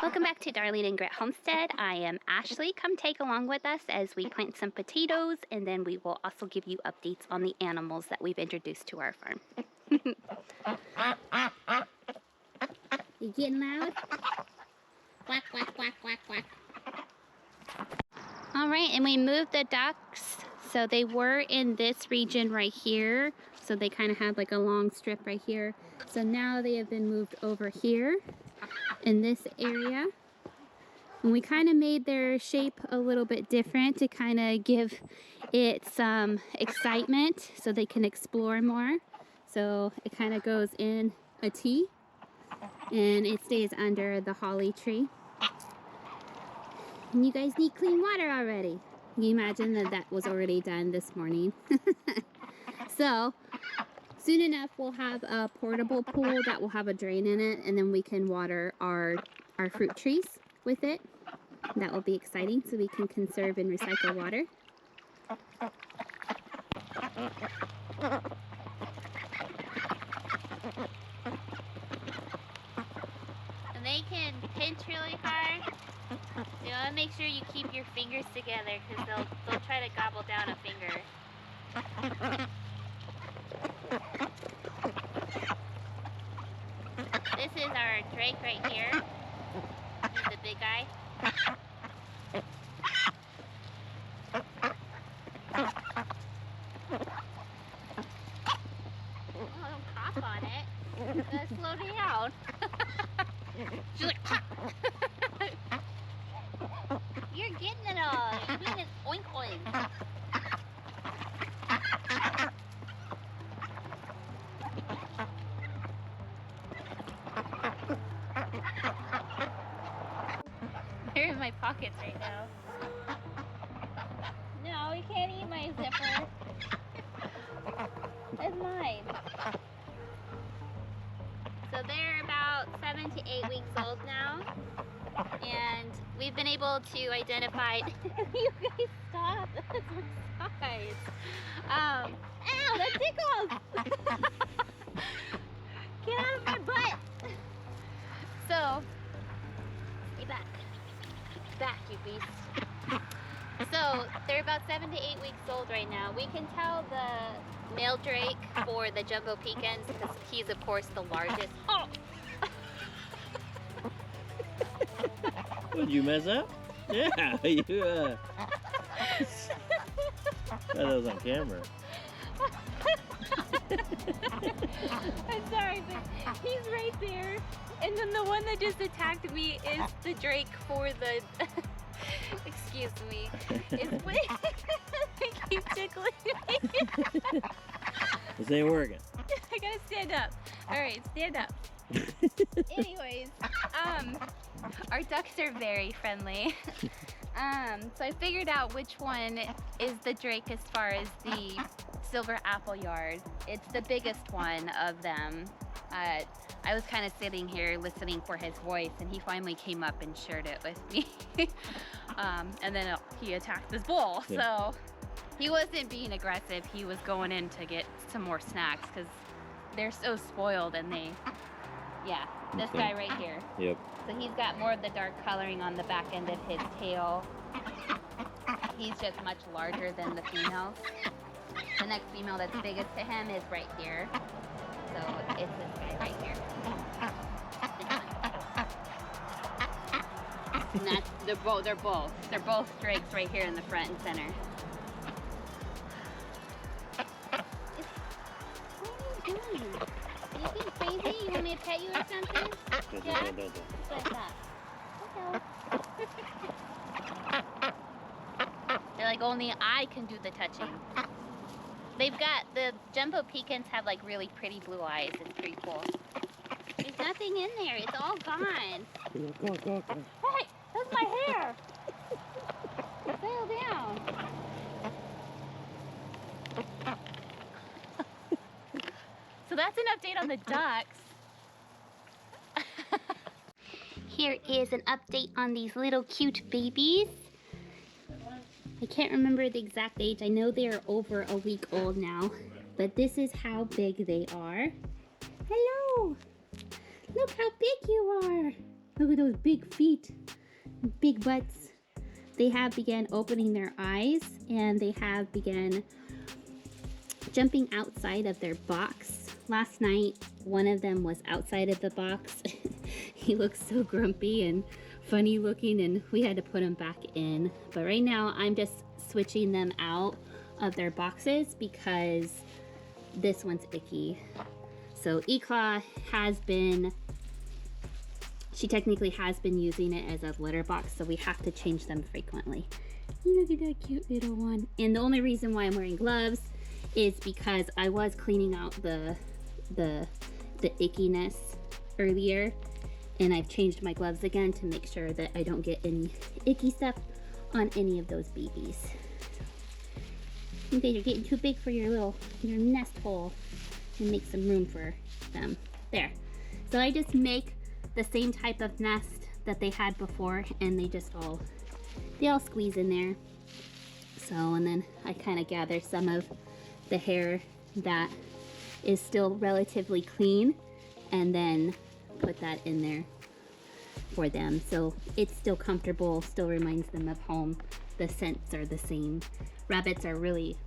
Welcome back to Darlene and Grit Homestead. I am Ashley. Come take along with us as we plant some potatoes, and then we will also give you updates on the animals that we've introduced to our farm. You getting loud? Quack, quack, quack, quack, quack. All right, and we moved the ducks. So they were in this region right here. So they kind of had like a long strip right here. So now they have been moved over here in this area. And we kind of made their shape a little bit different to kind of give it some excitement so they can explore more. So it kind of goes in a T and it stays under the holly tree. And you guys need clean water already. Can you imagine that that was already done this morning? So soon enough we'll have a portable pool that will have a drain in it, and then we can water our fruit trees with it. That will be exciting, so we can conserve and recycle water. And they can pinch really hard. You want to make sure you keep your fingers together because they'll try to gobble down a finger. This is our drake right here. He's the big guy. Oh, don't cough on it. You gotta slow down. She's like, you're getting it all. You're being an oink oink. They're in my pockets right now. No, you can't eat my zipper. That's mine. So they're about 7 to 8 weeks old now. And we've been able to identify. You guys stop. That's my size. Ow, that tickles. Get out of my butt. So, stay back. Back, you beast. So they're about 7 to 8 weeks old right now. We can tell the male drake for the jumbo pecans because he's of course the largest. Oh. Did you mess up? Yeah, you thought that was on camera. I'm sorry, but he's right there. And then the one that just attacked me is the drake for the, excuse me, is they keep tickling me. This ain't working. I gotta stand up. All right, stand up. Anyways, our ducks are very friendly. So I figured out which one is the drake as far as the silver apple yard. It's the biggest one of them. I was kind of sitting here listening for his voice, and he finally came up and shared it with me. And then he attacked this bull. Yeah. So he wasn't being aggressive. He was going in to get some more snacks because they're so spoiled, and they, yeah, this guy right here. Yep. So he's got more of the dark coloring on the back end of his tail. He's just much larger than the females. The next female that's biggest to him is right here. So it's this guy right here. And that's, they're both drakes right here in the front and center. What are you doing? Are you getting crazy? You want me to pet you or something? Yeah? Just like that. Okay. They're like, only I can do the touching. They've got, the jumbo pecans have like really pretty blue eyes. It's pretty cool. There's nothing in there. It's all gone. Go. Hey, that's my hair. Settle down. So that's an update on the ducks. Here is an update on these little cute babies. I can't remember the exact age. I know they are over a week old now, but this is how big they are. Hello! Look how big you are! Look at those big feet, big butts. They have begun opening their eyes and they have begun jumping outside of their box. Last night, one of them was outside of the box. He looks so grumpy and funny looking, and we had to put him back in. But right now, I'm just switching them out of their boxes because this one's icky. So Eclaw has been, she technically has been using it as a litter box, so we have to change them frequently. Look at that cute little one. And the only reason why I'm wearing gloves is because I was cleaning out the ickiness earlier, and I've changed my gloves again to make sure that I don't get any icky stuff on any of those babies. Okay, you're getting too big for your nest hole, and make some room for them. There. So I just make the same type of nest that they had before, and they all squeeze in there. So, and then I kind of gather some of the hair that is still relatively clean and then put that in there for them. So it's still comfortable, still reminds them of home. The scents are the same. Rabbits are really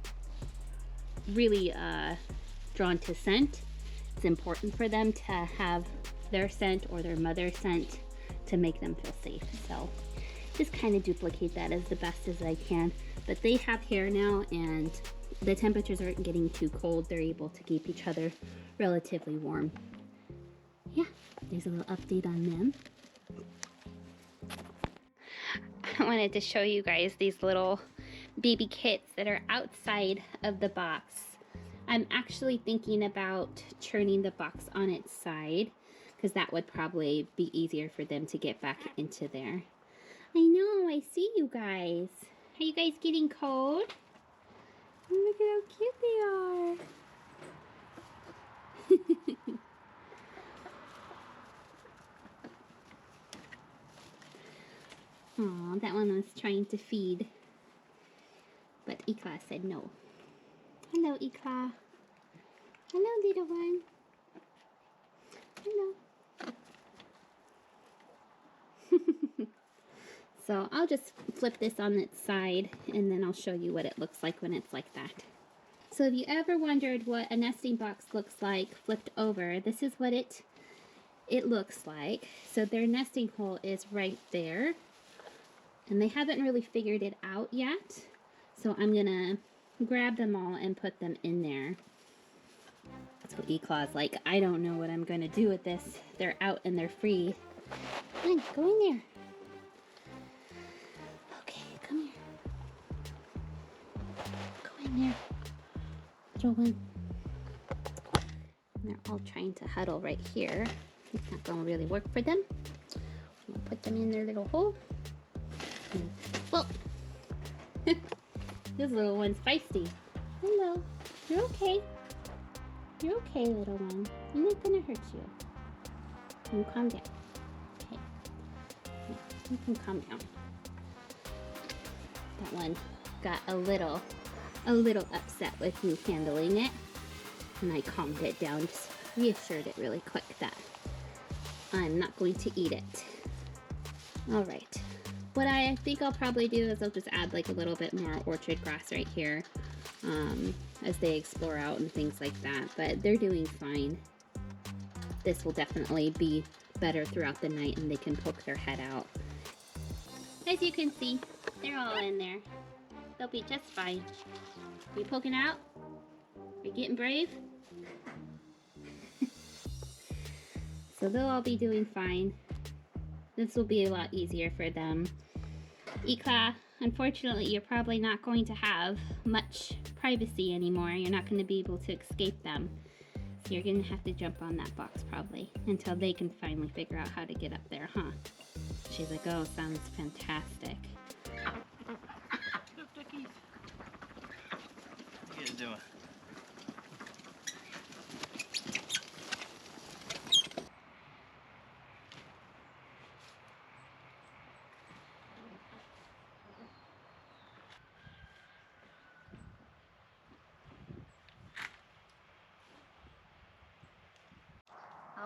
drawn to scent. It's important for them to have their scent or their mother's scent to make them feel safe. So just kind of duplicate that as the best as I can. But they have hair now, and the temperatures aren't getting too cold. They're able to keep each other relatively warm. Yeah, there's a little update on them. I wanted to show you guys these little baby kits that are outside of the box. I'm actually thinking about turning the box on its side because that would probably be easier for them to get back into there. I know, I see you guys. Are you guys getting cold? Look at how cute they are. Aw, that one was trying to feed, but Eclaw said no. Hello, Eclaw. Hello, little one. Hello. So I'll just flip this on its side, and then I'll show you what it looks like when it's like that. So if you ever wondered what a nesting box looks like flipped over, this is what it looks like. So their nesting hole is right there, and they haven't really figured it out yet. So I'm gonna grab them all and put them in there. So Eclaw's like, I don't know what I'm gonna do with this. They're out and they're free. Come on, go in there. Okay, come here. Go in there. Little one. And they're all trying to huddle right here. It's not gonna really work for them. I'm gonna put them in their little hole. Well, this little one's feisty. Hello. You're okay. You're okay, little one. I'm not gonna hurt you. You calm down. Okay. You can calm down. That one got a little upset with me handling it, and I calmed it down, just reassured it really quick that I'm not going to eat it. All right. What I think I'll probably do is I'll just add like a little bit more orchard grass right here as they explore out and things like that, but they're doing fine. This will definitely be better throughout the night, and they can poke their head out. As you can see, they're all in there. They'll be just fine. Are you poking out? Are you getting brave? So they'll all be doing fine. This will be a lot easier for them. Eclaw, unfortunately, you're probably not going to have much privacy anymore. You're not going to be able to escape them. So you're going to have to jump on that box probably until they can finally figure out how to get up there, huh? She's like, oh, sounds fantastic. Look, duckies. What are you guys doing?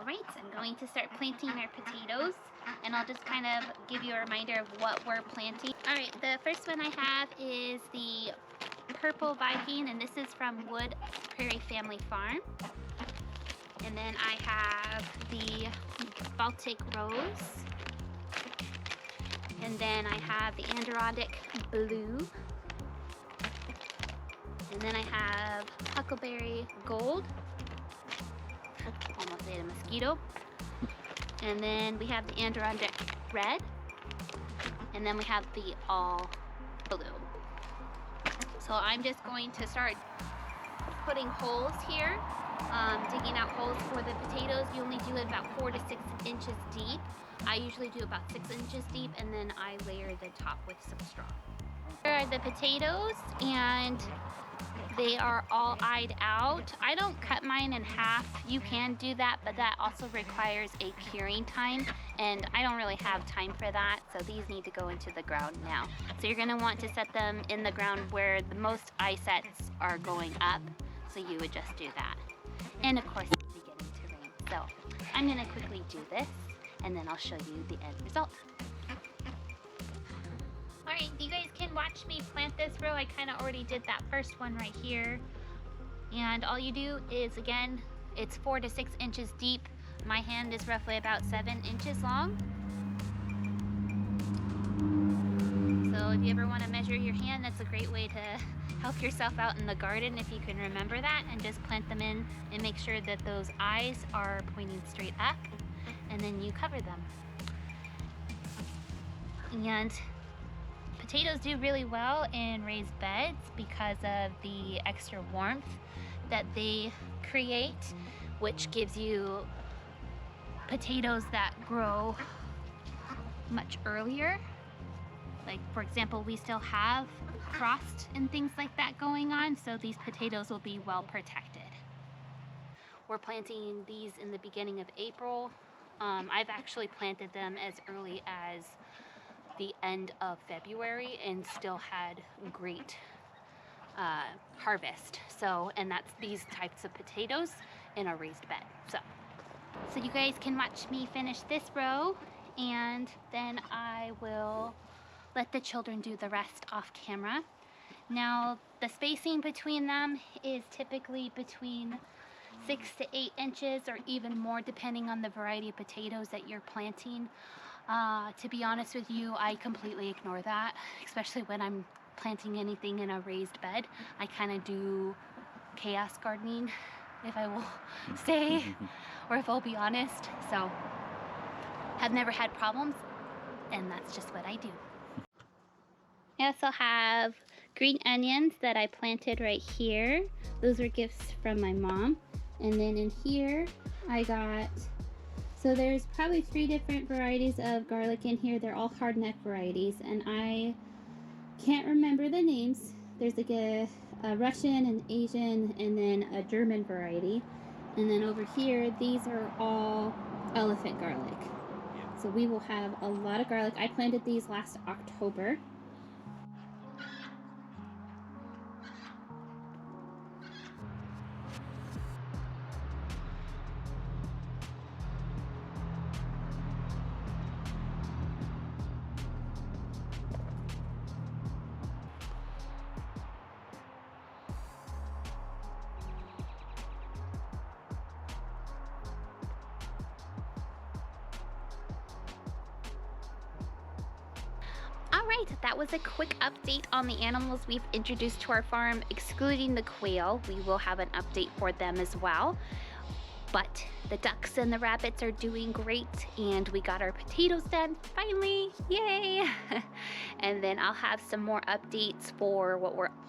Alright, so I'm going to start planting our potatoes, and I'll just kind of give you a reminder of what we're planting. Alright, the first one I have is the Purple Viking, and this is from Wood Prairie Family Farm. And then I have the Baltic Rose. And then I have the Adirondack Blue. And then I have Huckleberry Gold. Almost ate a mosquito. And then we have the Adirondack Red. And then we have the All Blue. So I'm just going to start putting holes here, digging out holes for the potatoes. You only do it about 4 to 6 inches deep. I usually do about 6 inches deep, and then I layer the top with some straw. Here are the potatoes, and they are all eyed out. I don't cut mine in half. You can do that, but that also requires a curing time, and I don't really have time for that, so these need to go into the ground now. So you're gonna want to set them in the ground where the most eye sets are going up, so you would just do that. And of course, it's beginning to rain. So I'm gonna quickly do this, and then I'll show you the end result. Alright, you guys can watch me plant this row. I kind of already did that first one right here. And all you do is, again, it's 4 to 6 inches deep. My hand is roughly about 7 inches long. So if you ever want to measure your hand, that's a great way to help yourself out in the garden if you can remember that, and just plant them in and make sure that those eyes are pointing straight up, and then you cover them. And potatoes do really well in raised beds because of the extra warmth that they create, which gives you potatoes that grow much earlier. Like, for example, we still have frost and things like that going on, so these potatoes will be well protected. We're planting these in the beginning of April. I've actually planted them as early as the end of February and still had great harvest. So, and that's these types of potatoes in a raised bed. So you guys can watch me finish this row, and then I will let the children do the rest off camera. Now, the spacing between them is typically between 6 to 8 inches or even more, depending on the variety of potatoes that you're planting. To be honest with you, I completely ignore that, especially when I'm planting anything in a raised bed. I kind of do chaos gardening, if I will say, or if I'll be honest. So, have never had problems, and that's just what I do. I also have green onions that I planted right here. Those were gifts from my mom. And then in here, I got, so there's probably 3 different varieties of garlic in here. They're all hardneck varieties, and I can't remember the names. There's like a Russian, an Asian, and then a German variety. And then over here, these are all elephant garlic. So we will have a lot of garlic. I planted these last October. Alright, that was a quick update on the animals we've introduced to our farm, excluding the quail. We will have an update for them as well. But the ducks and the rabbits are doing great, and we got our potatoes done finally, yay! And then I'll have some more updates for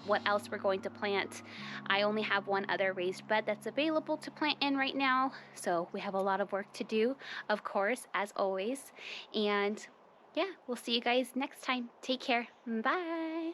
what else we're going to plant. I only have one other raised bed that's available to plant in right now, so we have a lot of work to do, of course, as always. And yeah, we'll see you guys next time. Take care. Bye.